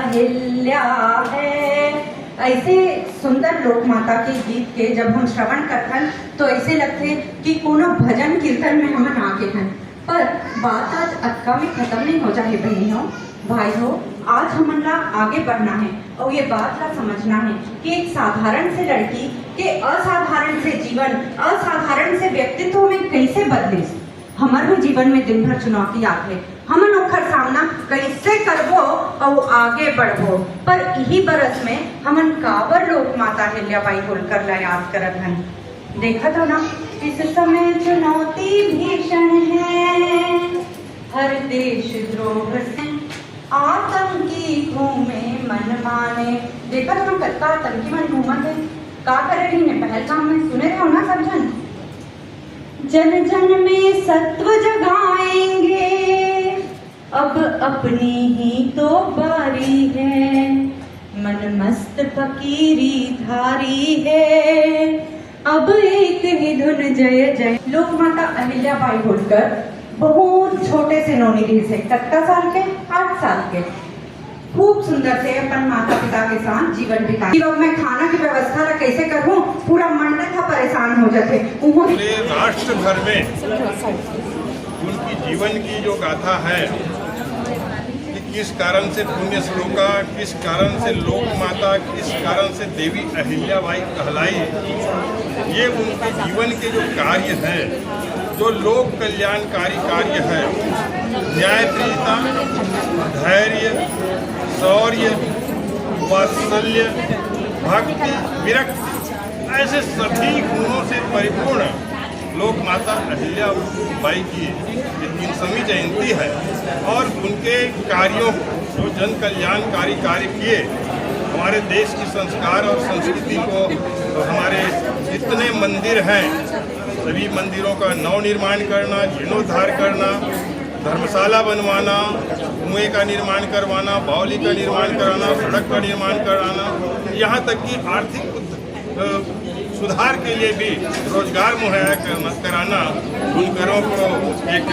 अहिल्या है। ऐसे सुंदर लोक माता के गीत के जब हम श्रवण करथन तो ऐसे लगते कि कोनो भजन कीर्तन में हम आगे हैं। पर बात आज अटका में खत्म नहीं हो जाए बहनियों भाइयों। आज हमला आगे बढ़ना है और ये बात का समझना है कि एक साधारण से लड़की के असाधारण से जीवन, असाधारण से व्यक्तित्व में कैसे बदले। हमारे जीवन में दिन भर चुनौती आते, हमन ओखर सामना कैसे करबो और आगे बढ़बो। पर यही बरस में हमन काबर लोक माता अहिल्याबाई होलकर ला याद करत हन। देखा तो ना, इस समय चुनौती भीषण है, हर देश द्रोह से आतंकी घूमे मन माने। देखा तो ना, कत्ता आतंकी मन घूमत है, का करे रही ने पहलगाम में, सुने रहे हो ना सब जन। जन जन में सत्व जगाएंगे, अब अपनी ही तो बारी है, मन मस्त फकीरी धारी है, अब एक ही धुन जय जय। लोक माता अहिल्याबाई होलकर बहुत छोटे से नौनी रही से, 17 साल के 8 साल के, खूब सुंदर से अपन माता पिता के साथ जीवन बिताए। लोग मैं खाना की व्यवस्था ला कैसे करूं, पूरा मंडल था परेशान हो जाते। पूरे राष्ट्र भर में उनकी जीवन की जो गाथा है कि किस कारण से पुण्य श्लोका, किस कारण से लोक माता, किस कारण से देवी अहिल्याबाई कहलाई, ये उनके जीवन के जो कार्य हैं, जो लोक कल्याणकारी कार्य है, न्यायप्रियता, धैर्य, शौर्य, वात्सल्य, भक्ति, विरक्ति, ऐसे सभी गुणों से परिपूर्ण लोक माता अहिल्याबाई की 300वीं जयंती है। और उनके कार्यों जो जन कल्याणकारी कार्य किए, हमारे देश की संस्कार और संस्कृति को, हमारे जितने मंदिर हैं सभी मंदिरों का नवनिर्माण करना, जीर्णोद्धार करना, धर्मशाला बनवाना, कुएं का निर्माण करवाना, बावली का निर्माण कराना, सड़क का निर्माण कराना, यहाँ तक कि आर्थिक सुधार के लिए भी रोजगार मुहैया कराना, बुनकरों को एक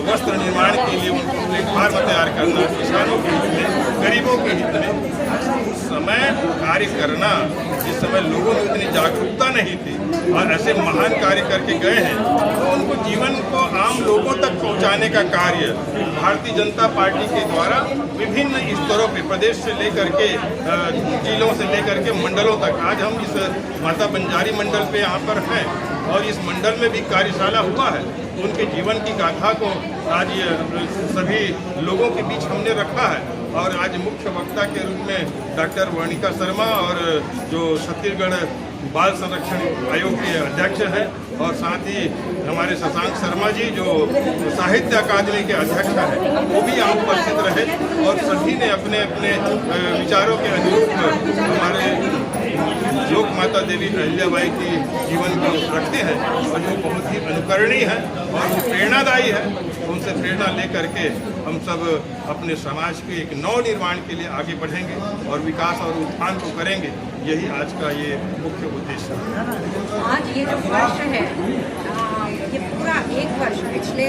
वस्त्र निर्माण के लिए उनको प्लेटफार्म तैयार करना, किसानों के हित में, गरीबों के हित में उस समय कार्य करना, जिस समय लोगों में इतनी जागरूकता नहीं थी और ऐसे महान कार्य करके गए हैं, तो उनको जीवन को आम लोगों तक पहुंचाने का कार्य भारतीय जनता पार्टी के द्वारा विभिन्न स्तरों पे, प्रदेश से लेकर के जिलों से लेकर के मंडलों तक, आज हम इस माता बंजारी मंडल पे यहाँ पर हैं और इस मंडल में भी कार्यशाला हुआ है। उनके जीवन की गाथा को आज सभी लोगों के बीच हमने रखा है। और आज मुख्य वक्ता के रूप में डॉक्टर वर्णिका शर्मा और जो छत्तीसगढ़ बाल संरक्षण आयोग के अध्यक्ष हैं, और साथ ही हमारे शशांक शर्मा जी जो साहित्य अकादमी के अध्यक्ष हैं, वो भी यहाँ उपस्थित रहे और सभी ने अपने अपने विचारों के अनुरूप हमारे लोक माता देवी अहिल्याबाई की जीवन को रखते हैं और जो बहुत ही अनुकरणीय है और वो प्रेरणादायी है। उनसे प्रेरणा लेकर के हम सब अपने समाज के एक नव निर्माण के लिए आगे बढ़ेंगे और विकास और उत्थान को करेंगे। यही आज का ये मुख्य उद्देश्य है। आज ये जो वर्ष है, ये पूरा एक वर्ष पिछले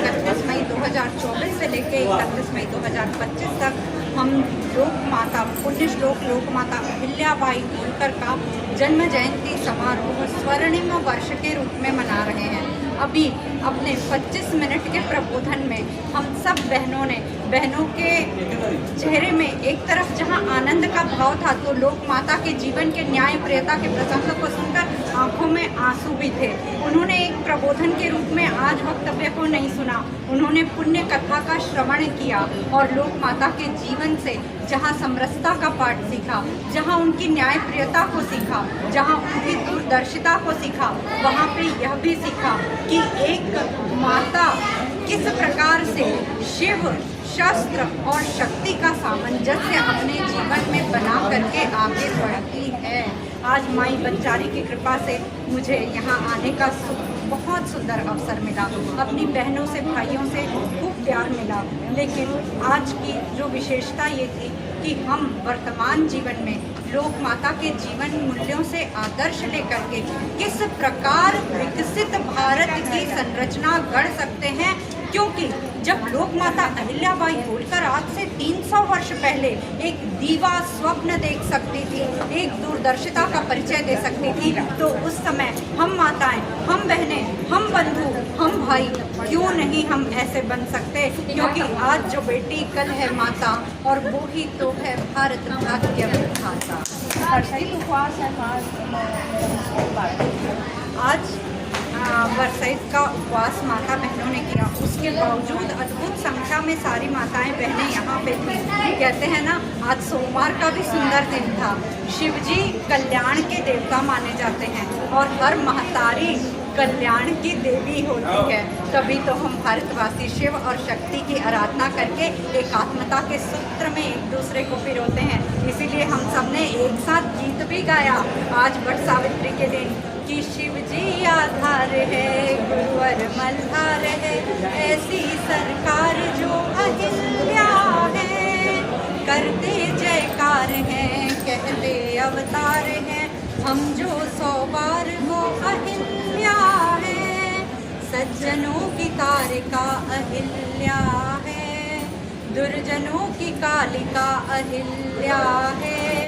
31 मई 2024 से लेकर 31 मई 2025 तक हम लोक माता, पुण्य श्लोक लोक माता अहिल्याबाई होलकर का जन्म जयंती समारोह स्वर्णिम वर्ष के रूप में मना रहे हैं। अभी अपने 25 मिनट के प्रबोधन में हम सब बहनों के चेहरे में एक तरफ जहां आनंद का भाव था, तो लोक माता के जीवन के न्याय प्रियता के प्रसंग को सुनकर आंखों में आंसू भी थे। उन्होंने एक प्रबोधन के रूप में आज वक्तव्य को नहीं सुना, उन्होंने पुण्य कथा का श्रवण किया और लोक माता के जीवन से जहाँ समरसता का पाठ सीखा, जहाँ उनकी न्याय प्रियता को सीखा, जहाँ उनकी दूरदर्शिता को सीखा, वहाँ पे यह भी सीखा कि एक माता किस प्रकार से शिव, शस्त्र और शक्ति का सामंजस्य अपने जीवन में बना करके आगे बढ़ती है। आज माई बंजारी की कृपा से मुझे यहाँ आने का बहुत सुंदर अवसर मिला, अपनी बहनों से, भाइयों से खूब प्यार मिला। लेकिन आज की जो विशेषता ये थी कि हम वर्तमान जीवन में लोक माता के जीवन मूल्यों से आदर्श लेकर के किस प्रकार विकसित भारत की संरचना गढ़ सकते हैं, क्योंकि जब लोक माता अहिल्याबाई होलकर आज से 300 वर्ष पहले एक दीवा स्वप्न देख सकती थी, एक दूरदर्शिता का परिचय दे सकती थी, तो उस समय हम माताएं, हम बहनें, हम बंधु, हम भाई क्यों नहीं हम ऐसे बन सकते? क्योंकि आज जो बेटी कल है माता, और वो ही तो है भारत भाग्य विधाता। आज बरसाइत का उपवास माता बहनों ने किया, उसके बावजूद अद्भुत संख्या में सारी माताएं बहनें यहाँ पे थी। कहते हैं ना, आज सोमवार का भी सुंदर दिन था। शिवजी कल्याण के देवता माने जाते हैं और हर महतारी कल्याण की देवी होती है। तभी तो हम भारतवासी शिव और शक्ति की आराधना करके एकात्मता के सूत्र में एक दूसरे को पिरोते हैं। इसीलिए हम सब ने एक साथ गीत भी गाया आज वट सावित्री के दिन कि शिव जी आधार है, गुरुवर मल्हार है, ऐसी सरकार जो अहिल्या है, करते जयकार हैं, कहते अवतार हैं, हम जो 100 बार वो अहिल्या है, सज्जनों की तारिका अहिल्या है, दुर्जनों की कालिका अहिल्या है।